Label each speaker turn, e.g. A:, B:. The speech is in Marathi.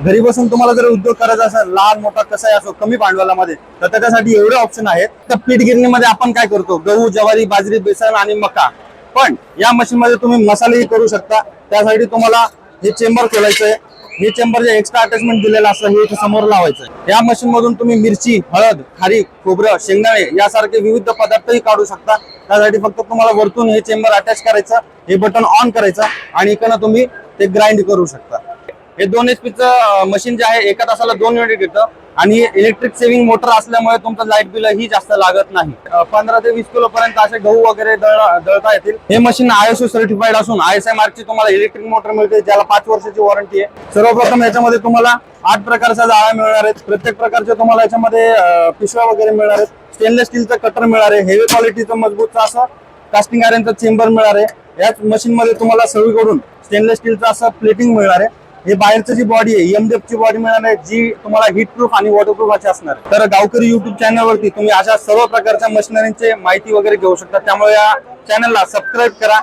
A: घरी बसून तुम्हाला जर उद्योग करायचा असेल, लहान मोठा कसाही असो, कमी भांडवलामध्ये, तर त्याच्यासाठी एवढे ऑप्शन आहेत. तर पीठ गिरणीमध्ये आपण काय करतो, गहू, ज्वारी, बाजरी, बेसन आणि मका. पण या मशीन मध्ये तुम्ही मसालेही करू शकता. त्यासाठी तुम्हाला हे चेंबर खोलायचंय. हे चेंबर जे एक्स्ट्रा अटॅचमेंट दिलेलं असतं हे इथे समोर लावायचं. या मशीन मधून तुम्ही मिरची, हळद, खारीक, खोबरं, शेंगदाणे यासारखे विविध पदार्थही काढू शकता. त्यासाठी फक्त तुम्हाला वरतून हे चेंबर अटॅच करायचं, हे बटन ऑन करायचं आणि इकडनं तुम्ही ते ग्राइंड करू शकता. हे 2 HP चं मशीन जे आहे एका तासाला 2 युनिट येतं आणि इलेक्ट्रिक सेव्हिंग मोटर असल्यामुळे तुमचं लाईट बिल ही जास्त लागत नाही. 15 ते 20 किलो पर्यंत असे गहू वगैरे दळता येतील. हे मशीन ISO सर्टिफाईड असून ISI मार्कची तुम्हाला इलेक्ट्रिक मोटर मिळते, ज्याला 5 वर्षाची वॉरंटी आहे. सर्वप्रथम याच्यामध्ये तुम्हाला 8 प्रकारच्या जाळ्या मिळणार आहेत. प्रत्येक प्रकारचे तुम्हाला याच्यामध्ये पिशव्या वगैरे मिळणार आहेत. स्टेनलेस स्टीलचं कटर मिळणार आहे. हेवी क्वालिटीचं मजबूत असं कास्टिंग आयरनचं चेंबर मिळणार आहे. याच मशीन मध्ये तुम्हाला सगळीकडून स्टेनलेस स्टीलचं असं प्लेटिंग मिळणार आहे. हे बाहेरची जी बॉडी आहे MDF ची बॉडी मिळणार आहे, जी तुम्हाला हीट प्रूफ आणि वॉटरप्रूफ अशी असणार आहे. तर गावकरी युट्यूब चॅनलवरती तुम्ही अशा सर्व प्रकारच्या मशिनरींची माहिती वगैरे घेऊ शकता. त्यामुळे या चॅनलला सबस्क्राईब करा.